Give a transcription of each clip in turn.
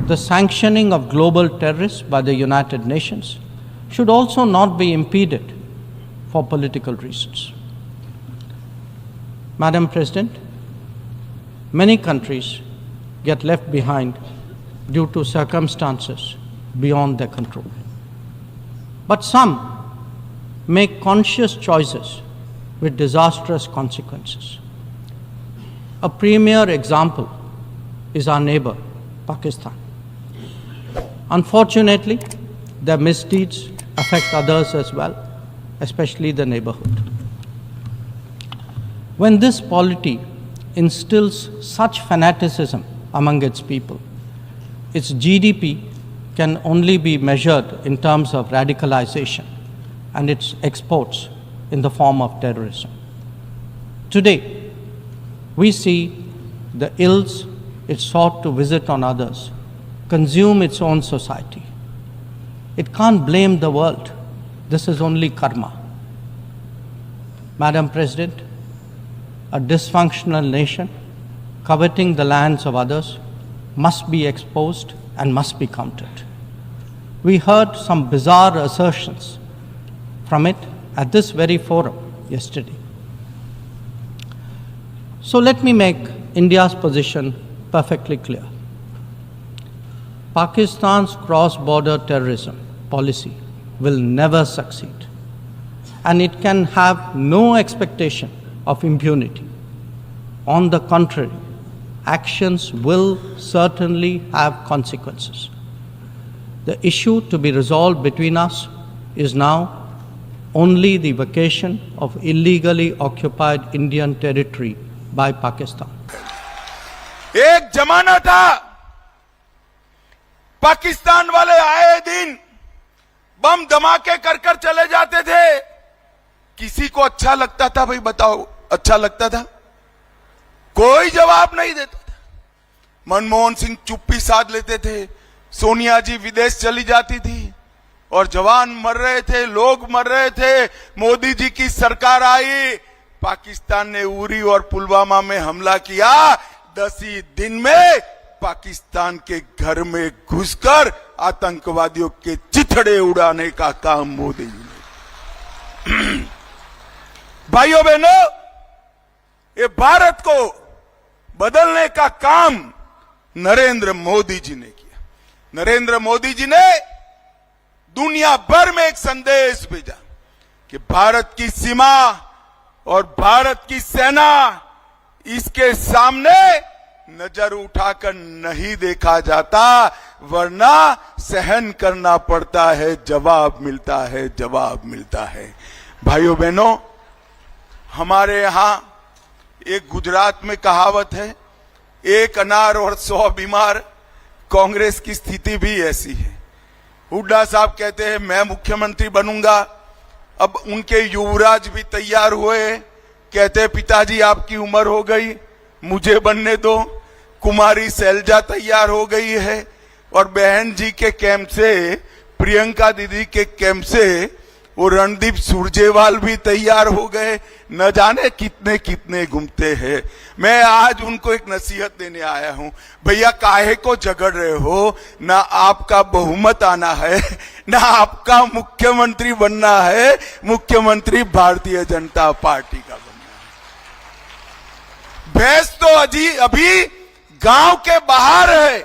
the sanctioning of global terrorists by the United Nations should also not be impeded for political reasons. Madam President, many countries get left behind due to circumstances beyond their control. But some make conscious choices with disastrous consequences. A premier example is our neighbor, Pakistan. Unfortunately, their misdeeds affect others as well, especially the neighborhood. When this polity instills such fanaticism among its people, its GDP can only be measured in terms of radicalization and its exports in the form of terrorism. Today, we see the ills it sought to visit on others consume its own society. It can't blame the world. This is only karma. Madam President, a dysfunctional nation coveting the lands of others must be exposed and must be countered. We heard some bizarre assertions from it at this very forum yesterday. So let me make India's position perfectly clear. Pakistan's cross-border terrorism policy will never succeed, and it can have no expectation of impunity. On the contrary, actions will certainly have consequences. The issue to be resolved between us is now only the vacation of illegally occupied Indian territory by Pakistan. एक जमाना था पाकिस्तान वाले आए दिन बम धमाके कर कर चले जाते थे। किसी को अच्छा लगता था? भाई बताओ, अच्छा लगता था? कोई जवाब नहीं देता था। मनमोहन सिंह चुप्पी साध लेते थे, सोनिया जी विदेश चली जाती थी और जवान मर रहे थे, लोग मर रहे थे। मोदी जी की सरकार आई, पाकिस्तान ने उरी और पुलवामा में हमला किया। 10 ही दिन में पाकिस्तान के घर में घुसकर आतंकवादियों के चिथड़े उड़ाने का काम मोदी जी ने। भाइयों बहनों, ये भारत को बदलने का काम नरेंद्र मोदी जी ने किया। नरेंद्र मोदी जी ने दुनिया भर में एक संदेश भेजा कि भारत की सीमा और भारत की सेना, इसके सामने नजर उठाकर नहीं देखा जाता, वरना सहन करना पड़ता है, जवाब मिलता है, जवाब मिलता है। भाइयों बहनों, हमारे यहां एक गुजरात में कहावत है, एक अनार और 100 बीमार। कांग्रेस की स्थिति भी ऐसी है। हुड्डा साहब कहते हैं मैं मुख्यमंत्री बनूंगा। अब उनके युवराज भी तैयार हुए, कहते हैं पिताजी आपकी उम्र हो गई, मुझे बनने दो। कुमारी शैलजा तैयार हो गई है और बहन जी के कैंप से, प्रियंका दीदी के कैंप से वो रणदीप सुरजेवाल भी तैयार हो गए। न जाने कितने कितने घूमते हैं। मैं आज उनको एक नसीहत देने आया हूं, भैया काहे को झगड़ रहे हो? ना आपका बहुमत आना है, ना आपका मुख्यमंत्री बनना है। मुख्यमंत्री भारतीय जनता पार्टी का बनना है। भैंस तो अभी गांव के बाहर है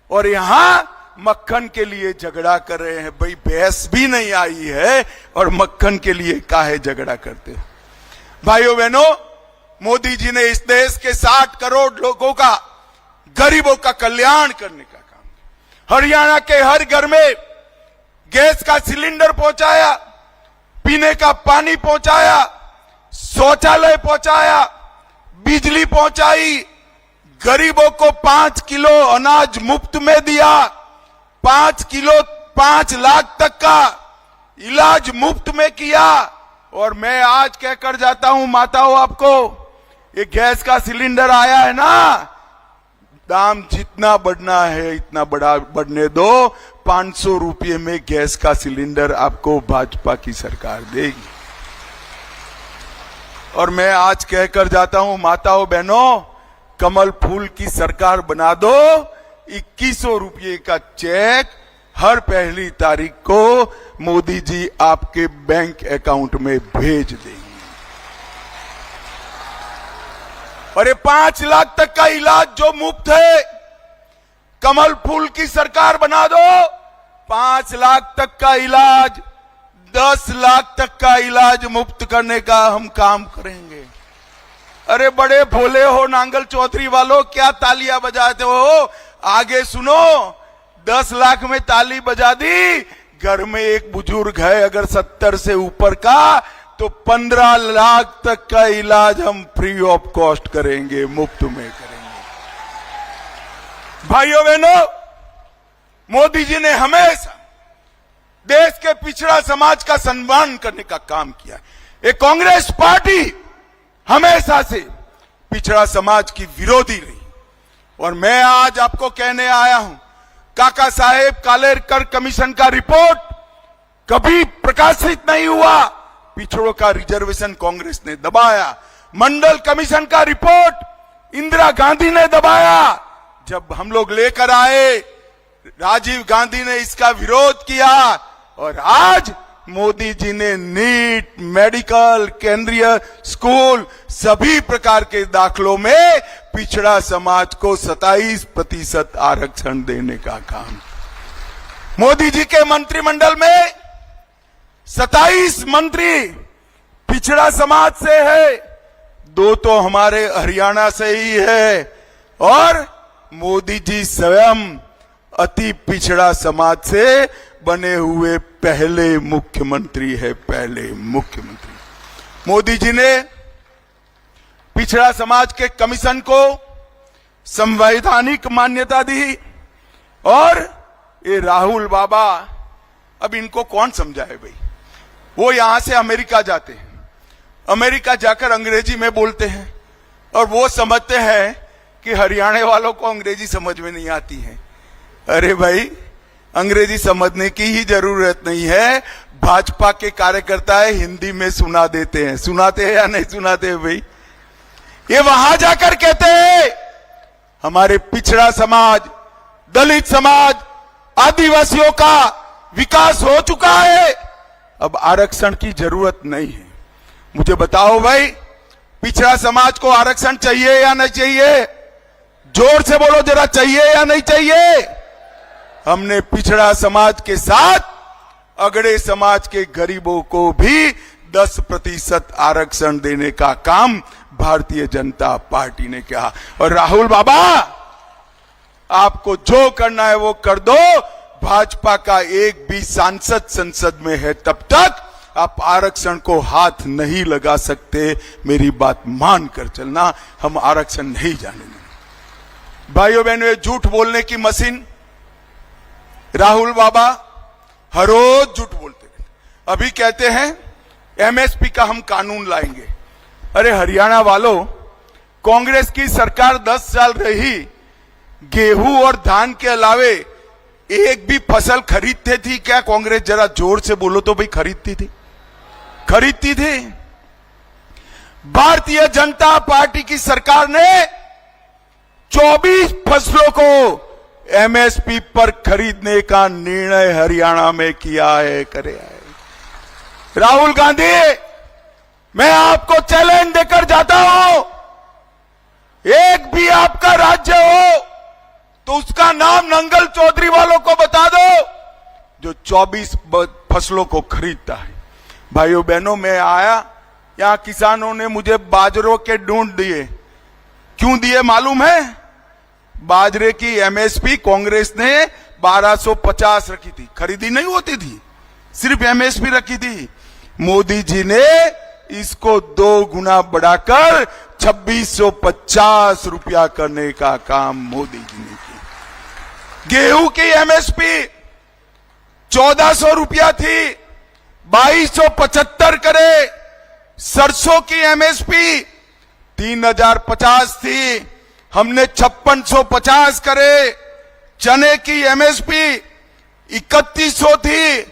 और यहां मक्खन के लिए झगड़ा कर रहे हैं। भाई भैंस भी नहीं आई है और मक्खन के लिए काहे झगड़ा करते हैं? भाइयों बहनों, मोदी जी ने इस देश के 60 करोड़ लोगों का, गरीबों का कल्याण करने का काम किया। हरियाणा के हर घर में गैस का सिलेंडर पहुंचाया, पीने का पानी पहुंचाया, शौचालय पहुंचाया, बिजली पहुंचाई, गरीबों को 5 किलो अनाज मुफ्त में दिया, 5 किलो 5 लाख तक का इलाज मुफ्त में किया। और मैं आज कहकर जाता हूं माताओं, आपको ये गैस का सिलेंडर आया है ना, दाम जितना बढ़ना है इतना बढ़ने दो। 500 रुपये में गैस का सिलेंडर आपको भाजपा की सरकार देगी। और मैं आज कहकर जाता हूं माताओं बहनों, कमल फूल की सरकार बना दो, 2100 रुपये का चेक हर पहली तारीख को मोदी जी आपके बैंक अकाउंट में भेज देंगे। और ये 5 लाख तक का इलाज जो मुफ्त है, कमल फूल की सरकार बना दो, 5 लाख तक का इलाज, 10 लाख तक का इलाज मुफ्त करने का हम काम करेंगे। अरे बड़े भोले हो नांगल चौधरी वालों, क्या तालियां बजाते हो? आगे सुनो, 10 लाख में ताली बजा दी, घर में एक बुजुर्ग है अगर 70 से ऊपर का, तो 15 लाख तक का इलाज हम फ्री ऑफ कॉस्ट करेंगे, मुफ्त में करेंगे। भाइयों बहनों, मोदी जी ने हमेशा देश के पिछड़ा समाज का सम्मान करने का काम किया। ये कांग्रेस पार्टी हमेशा से पिछड़ा समाज की विरोधी रही, और मैं आज आपको कहने आया हूं, काका साहेब कालेकर कमीशन का रिपोर्ट कभी प्रकाशित नहीं हुआ, पिछड़ों का रिजर्वेशन कांग्रेस ने दबाया। मंडल कमीशन का रिपोर्ट इंदिरा गांधी ने दबाया, जब हम लोग लेकर आए राजीव गांधी ने इसका विरोध किया, और आज मोदी जी ने नीट, मेडिकल, केंद्रीय स्कूल सभी प्रकार के दाखलों में पिछड़ा समाज को 27% आरक्षण देने का काम। मोदी जी के मंत्रिमंडल में 27 मंत्री पिछड़ा समाज से है, 2 तो हमारे हरियाणा से ही है, और मोदी जी स्वयं अति पिछड़ा समाज से बने हुए पहले मुख्यमंत्री है, पहले मुख्यमंत्री। मोदी जी ने पिछड़ा समाज के कमीशन को संवैधानिक मान्यता दी, और ये राहुल बाबा, अब इनको कौन समझाए भाई? वो यहां से अमेरिका जाते हैं, अमेरिका जाकर अंग्रेजी में बोलते हैं, और वो समझते हैं कि हरियाणा वालों को अंग्रेजी समझ में नहीं आती है। अरे भाई, अंग्रेजी समझने की ही जरूरत नहीं है, भाजपा के कार्यकर्ता है हिंदी में सुना देते हैं। सुनाते हैं या नहीं सुनाते हैं भाई? ये वहां जाकर कहते हैं हमारे पिछड़ा समाज, दलित समाज, आदिवासियों का विकास हो चुका है, अब आरक्षण की जरूरत नहीं है। मुझे बताओ भाई, पिछड़ा समाज को आरक्षण चाहिए या नहीं चाहिए? जोर से बोलो जरा, चाहिए या नहीं चाहिए? हमने पिछड़ा समाज के साथ अगड़े समाज के गरीबों को भी 10% आरक्षण देने का काम भारतीय जनता पार्टी ने किया। और राहुल बाबा, आपको जो करना है वो कर दो, भाजपा का एक भी सांसद संसद में है तब तक आप आरक्षण को हाथ नहीं लगा सकते। मेरी बात मान कर चलना, हम आरक्षण नहीं जाने देंगे। भाइयों बहनों, ये झूठ बोलने की मशीन राहुल बाबा हर रोज झूठ बोलते हैं। अभी कहते हैं एमएसपी का हम कानून लाएंगे। अरे हरियाणा वालों, कांग्रेस की सरकार 10 साल रही, गेहूं और धान के अलावे एक भी फसल खरीदते थी क्या कांग्रेस? जरा जोर से बोलो तो भाई, खरीदती थी? खरीदती थी। भारतीय जनता पार्टी की सरकार ने 24 फसलों को एमएसपी पर खरीदने का निर्णय हरियाणा में किया है, करे है। राहुल गांधी, मैं आपको चैलेंज देकर जाता हूं, एक भी आपका राज्य हो तो उसका नाम नंगल चौधरी वालों को बता दो जो 24 फसलों को खरीदता है। भाइयों बहनों, मैं आया, यहां किसानों ने मुझे बाजरों के ढूंढ दिए। क्यों दिए मालूम है? बाजरे की एमएसपी कांग्रेस ने 1250 रखी थी, खरीदी नहीं होती थी, सिर्फ एमएसपी रखी थी। मोदी जी ने इसको 2 गुना बढ़ाकर 2650 रुपया करने का काम मोदी जी ने किया। गेहूं की एमएसपी 1400 रुपया थी, 2275 करे। सरसों की एमएसपी 3050 थी, हमने 5650 करे। चने की एमएसपी 3100 थी,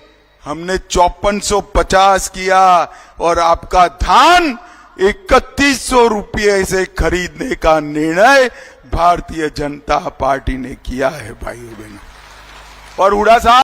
हमने 5450 किया। और आपका धान 3100 रुपये से खरीदने का निर्णय भारतीय जनता पार्टी ने किया है भाइयों बहनों। और हुड्डा साहब